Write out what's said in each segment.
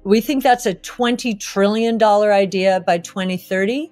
We think that's a $20 trillion idea by 2030.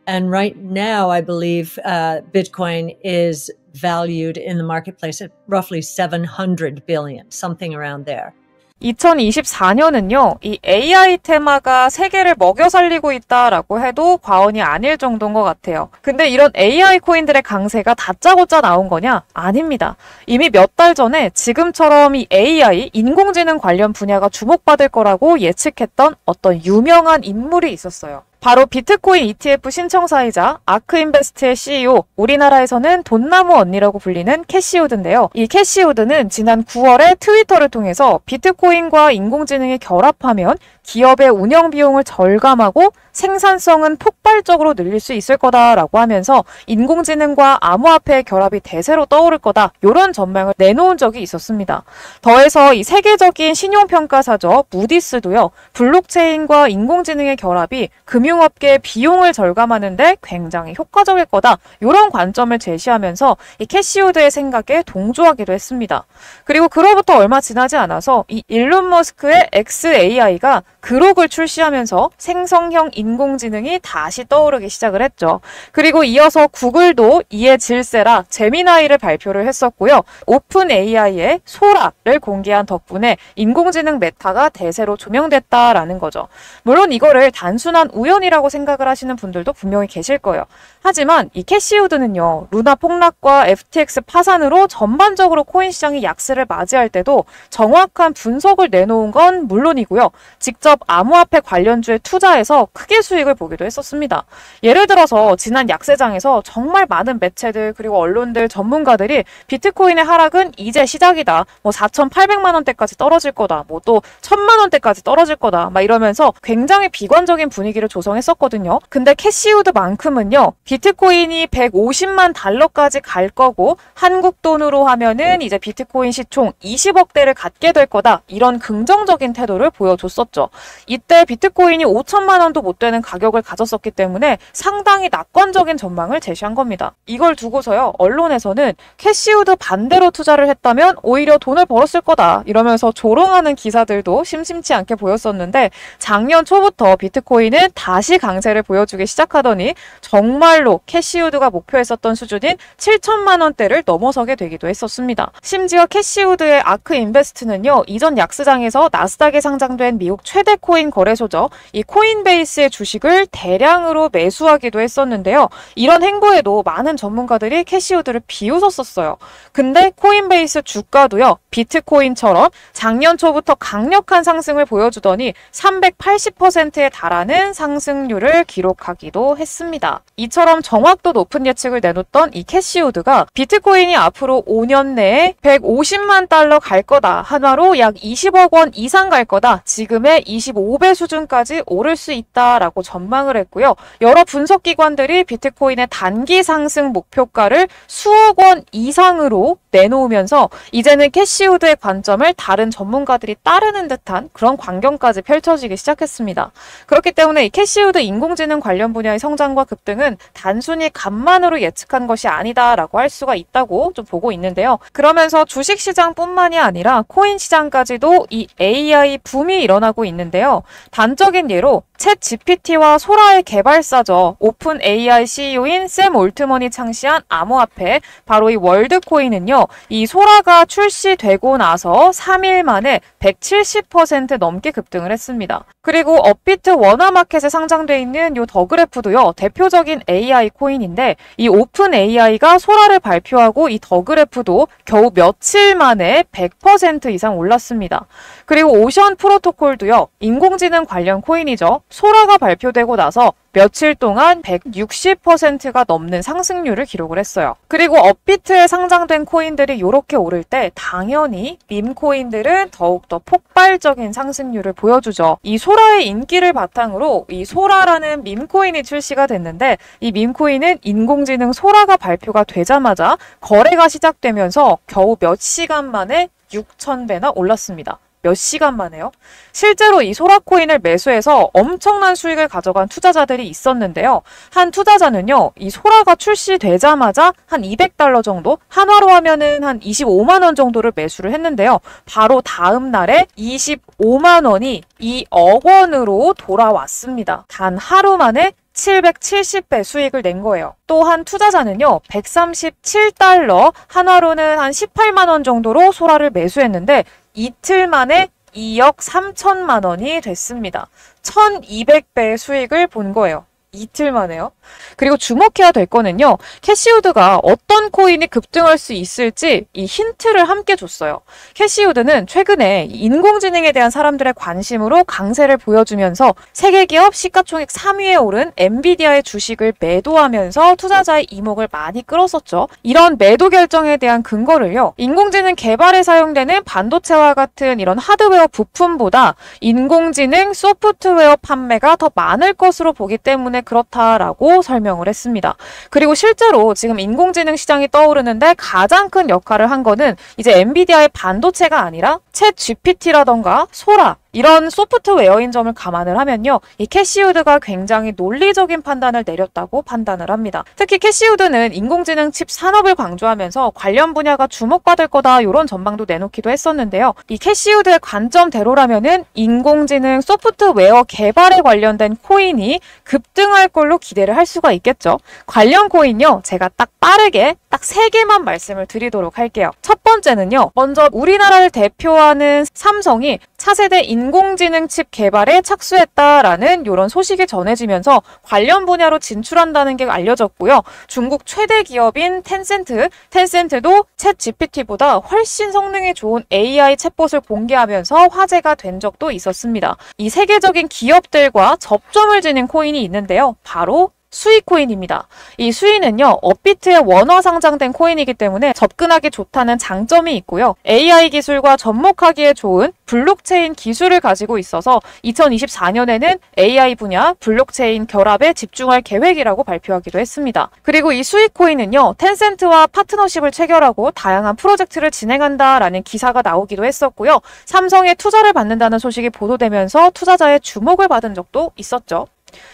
And right now, I believe Bitcoin is valued in the marketplace at roughly 700 billion, something around there. 2024년은요, 이 AI 테마가 세계를 먹여 살리고 있다라고 해도 과언이 아닐 정도인 것 같아요. 근데 이런 AI 코인들의 강세가 다짜고짜 나온 거냐? 아닙니다. 이미 몇 달 전에 지금처럼 이 AI, 인공지능 관련 분야가 주목받을 거라고 예측했던 어떤 유명한 인물이 있었어요. 바로 비트코인 ETF 신청사이자 아크인베스트의 CEO, 우리나라에서는 돈나무 언니라고 불리는 캐시 우드인데요. 이 캐시 우드는 지난 9월에 트위터를 통해서 비트코인과 인공지능이 결합하면 기업의 운영 비용을 절감하고 생산성은 폭발적으로 늘릴 수 있을 거다라고 하면서 인공지능과 암호화폐의 결합이 대세로 떠오를 거다, 이런 전망을 내놓은 적이 있었습니다. 더해서 이 세계적인 신용평가사죠, 무디스도요, 블록체인과 인공지능의 결합이 금융업계의 비용을 절감하는데 굉장히 효과적일 거다, 이런 관점을 제시하면서 이 캐시 우드의 생각에 동조하기도 했습니다. 그리고 그로부터 얼마 지나지 않아서 이 일론 머스크의 XAI가 그록을 출시하면서 생성형 인공지능이 다시 떠오르기 시작을 했죠. 그리고 이어서 구글도 이에 질세라 제미나이를 발표를 했었고요. 오픈 AI의 소라를 공개한 덕분에 인공지능 메타가 대세로 조명됐다라는 거죠. 물론 이거를 단순한 우연이라고 생각을 하시는 분들도 분명히 계실 거예요. 하지만 이 캐시 우드는요, 루나 폭락과 FTX 파산으로 전반적으로 코인 시장이 약세를 맞이할 때도 정확한 분석을 내놓은 건 물론이고요. 직접 암호화폐 관련주에 투자해서 크게 수익을 보기도 했었습니다. 예를 들어서 지난 약세장에서 정말 많은 매체들 그리고 언론들, 전문가들이 비트코인의 하락은 이제 시작이다, 뭐 4,800만 원대까지 떨어질 거다, 뭐 또 1,000만 원대까지 떨어질 거다, 막 이러면서 굉장히 비관적인 분위기를 조성했었거든요. 근데 캐시 우드만큼은요, 비트코인이 150만 달러까지 갈 거고 한국 돈으로 하면은 이제 비트코인 시총 20억대를 갖게 될 거다, 이런 긍정적인 태도를 보여줬었죠. 이때 비트코인이 5천만 원도 못 되는 가격을 가졌었기 때문에 상당히 낙관적인 전망을 제시한 겁니다. 이걸 두고서요, 언론에서는 캐시 우드 반대로 투자를 했다면 오히려 돈을 벌었을 거다, 이러면서 조롱하는 기사들도 심심치 않게 보였었는데, 작년 초부터 비트코인은 다시 강세를 보여주기 시작하더니 정말로 캐시 우드가 목표했었던 수준인 7천만 원대를 넘어서게 되기도 했었습니다. 심지어 캐시 우드의 아크 인베스트는요, 이전 약세장에서 나스닥에 상장된 미국 최대 코인 거래소죠, 이 코인베이스의 주식을 대량으로 매수하기도 했었는데요. 이런 행보에도 많은 전문가들이 캐시 우드를 비웃었었어요. 근데 코인베이스 주가도요, 비트코인처럼 작년 초부터 강력한 상승을 보여주더니 380%에 달하는 상승률을 기록하기도 했습니다. 이처럼 정확도 높은 예측을 내놓던 이 캐시 우드가 비트코인이 앞으로 5년 내에 150만 달러 갈 거다, 한화로 약 20억 원 이상 갈 거다, 지금의 25배 수준까지 오를 수 있다라고 전망을 했고요. 여러 분석기관들이 비트코인의 단기 상승 목표가를 수억 원 이상으로 내놓으면서 이제는 캐시 우드의 관점을 다른 전문가들이 따르는 듯한 그런 광경까지 펼쳐지기 시작했습니다. 그렇기 때문에 이 캐시 우드 인공지능 관련 분야의 성장과 급등은 단순히 간만으로 예측한 것이 아니다라고 할 수가 있다고 좀 보고 있는데요. 그러면서 주식시장뿐만이 아니라 코인 시장까지도 이 AI 붐이 일어나고 있는데요. 단적인 예로 챗 GPT와 소라의 개발사죠. 오픈 AI CEO인 샘 올트먼이 창시한 암호화폐, 바로 이 월드코인은요, 이 소라가 출시되고 나서 3일 만에 170% 넘게 급등을 했습니다. 그리고 업비트 워너마켓에 상장돼 있는 이 더그래프도요, 대표적인 AI 코인인데 이 오픈 AI가 소라를 발표하고 이 더그래프도 겨우 며칠 만에 100% 이상 올랐습니다. 그리고 오션 프로토콜도요, 인공지능 관련 코인이죠. 소라가 발표되고 나서 며칠 동안 160%가 넘는 상승률을 기록을 했어요. 그리고 업비트에 상장된 코인들이 이렇게 오를 때 당연히 밈코인들은 더욱더 폭발적인 상승률을 보여주죠. 이 소라의 인기를 바탕으로 이 소라라는 밈코인이 출시가 됐는데, 이 밈코인은 인공지능 소라가 발표가 되자마자 거래가 시작되면서 겨우 몇 시간 만에 6,000배나 올랐습니다. 몇 시간 만에요. 실제로 이 소라코인을 매수해서 엄청난 수익을 가져간 투자자들이 있었는데요. 한 투자자는요, 이 소라가 출시되자마자 한 $200 정도, 한화로 하면은 한 25만 원 정도를 매수를 했는데요. 바로 다음 날에 25만 원이 2억 원으로 돌아왔습니다. 단 하루 만에 770배 수익을 낸 거예요. 또 한 투자자는요, $137, 한화로는 한 18만 원 정도로 소라를 매수했는데 이틀 만에 2억 3천만 원이 됐습니다. 1200배의 수익을 본 거예요. 이틀 만에요. 그리고 주목해야 될 거는요. 캐시우드가 어떤 코인이 급등할 수 있을지 이 힌트를 함께 줬어요. 캐시우드는 최근에 인공지능에 대한 사람들의 관심으로 강세를 보여주면서 세계기업 시가총액 3위에 오른 엔비디아의 주식을 매도하면서 투자자의 이목을 많이 끌었었죠. 이런 매도 결정에 대한 근거를요. 인공지능 개발에 사용되는 반도체와 같은 이런 하드웨어 부품보다 인공지능 소프트웨어 판매가 더 많을 것으로 보기 때문에 그렇다라고 설명을 했습니다. 그리고 실제로 지금 인공지능 시장이 떠오르는데 가장 큰 역할을 한 거는 이제 엔비디아의 반도체가 아니라 챗 GPT라던가 소라 이런 소프트웨어인 점을 감안을 하면요. 이 캐시우드가 굉장히 논리적인 판단을 내렸다고 판단을 합니다. 특히 캐시우드는 인공지능 칩 산업을 강조하면서 관련 분야가 주목받을 거다 이런 전망도 내놓기도 했었는데요. 이 캐시우드의 관점대로라면은 인공지능 소프트웨어 개발에 관련된 코인이 급등할 걸로 기대를 할 수가 있겠죠. 관련 코인요. 제가 딱 빠르게 딱 3개만 말씀을 드리도록 할게요. 첫 번째는요. 먼저 우리나라를 대표하는 삼성이 차세대 인공지능 칩 개발에 착수했다라는 이런 소식이 전해지면서 관련 분야로 진출한다는 게 알려졌고요. 중국 최대 기업인 텐센트도 챗 GPT보다 훨씬 성능이 좋은 AI 챗봇을 공개하면서 화제가 된 적도 있었습니다. 이 세계적인 기업들과 접점을 지닌 코인이 있는데요. 바로 수이코인입니다. 이 수이는요, 업비트에 원화 상장된 코인이기 때문에 접근하기 좋다는 장점이 있고요. AI 기술과 접목하기에 좋은 블록체인 기술을 가지고 있어서 2024년에는 AI 분야 블록체인 결합에 집중할 계획이라고 발표하기도 했습니다. 그리고 이 수이코인은요, 텐센트와 파트너십을 체결하고 다양한 프로젝트를 진행한다라는 기사가 나오기도 했었고요. 삼성에 투자를 받는다는 소식이 보도되면서 투자자의 주목을 받은 적도 있었죠.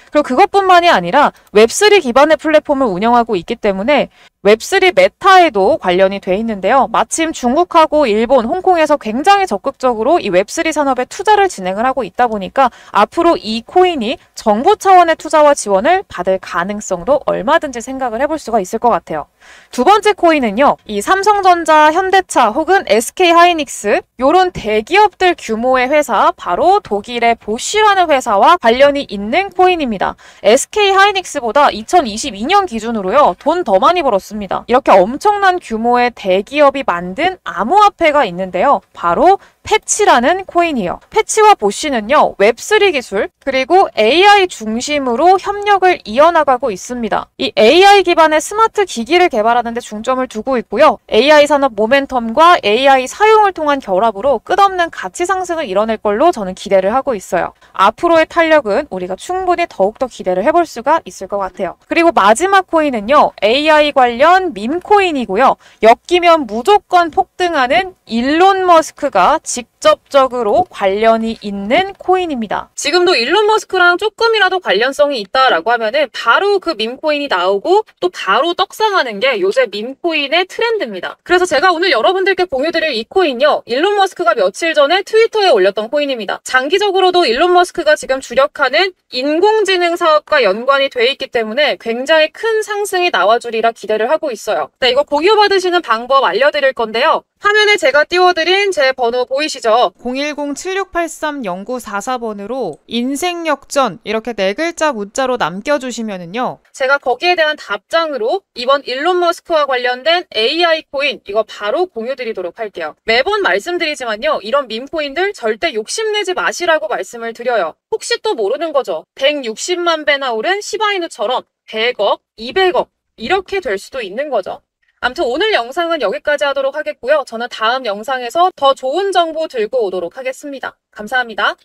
그리고 그것뿐만이 아니라 웹3 기반의 플랫폼을 운영하고 있기 때문에 웹3 메타에도 관련이 돼 있는데요. 마침 중국하고 일본, 홍콩에서 굉장히 적극적으로 이 웹3 산업에 투자를 진행을 하고 있다 보니까 앞으로 이 코인이 정부 차원의 투자와 지원을 받을 가능성도 얼마든지 생각을 해볼 수가 있을 것 같아요. 두 번째 코인은요. 이 삼성전자, 현대차 혹은 SK하이닉스 요런 대기업들 규모의 회사, 바로 독일의 보쉬라는 회사와 관련이 있는 코인입니다. SK하이닉스보다 2022년 기준으로요. 돈 더 많이 벌었습니다. 이렇게 엄청난 규모의 대기업이 만든 암호화폐가 있는데요. 바로 패치라는 코인이에요. 패치와 보쉬는요, 웹3 기술, 그리고 AI 중심으로 협력을 이어나가고 있습니다. 이 AI 기반의 스마트 기기를 개발하는 데 중점을 두고 있고요. AI 산업 모멘텀과 AI 사용을 통한 결합으로 끝없는 가치 상승을 이뤄낼 걸로 저는 기대를 하고 있어요. 앞으로의 탄력은 우리가 충분히 더욱더 기대를 해볼 수가 있을 것 같아요. 그리고 마지막 코인은요, AI 관련 밈코인이고요. 엮이면 무조건 폭등하는 일론 머스크가 직접적으로 관련이 있는 코인입니다. 지금도 일론 머스크랑 조금이라도 관련성이 있다라고 하면은 바로 그 밈코인이 나오고 또 바로 떡상하는 게 요새 밈코인의 트렌드입니다. 그래서 제가 오늘 여러분들께 공유드릴 이 코인요. 일론 머스크가 며칠 전에 트위터에 올렸던 코인입니다. 장기적으로도 일론 머스크가 지금 주력하는 인공지능 사업과 연관이 돼 있기 때문에 굉장히 큰 상승이 나와주리라 기대를 하고 있어요. 네, 이거 공유받으시는 방법 알려드릴 건데요. 화면에 제가 띄워드린 제 번호 보이시죠? 010-7683-0944번으로 인생역전 이렇게 4글자 문자로 남겨주시면은요. 제가 거기에 대한 답장으로 이번 일론 머스크와 관련된 AI 코인 이거 바로 공유드리도록 할게요. 매번 말씀드리지만요. 이런 밈코인들 절대 욕심내지 마시라고 말씀을 드려요. 혹시 또 모르는 거죠. 160만 배나 오른 시바이누처럼 100억, 200억 이렇게 될 수도 있는 거죠. 아무튼 오늘 영상은 여기까지 하도록 하겠고요. 저는 다음 영상에서 더 좋은 정보 들고 오도록 하겠습니다. 감사합니다.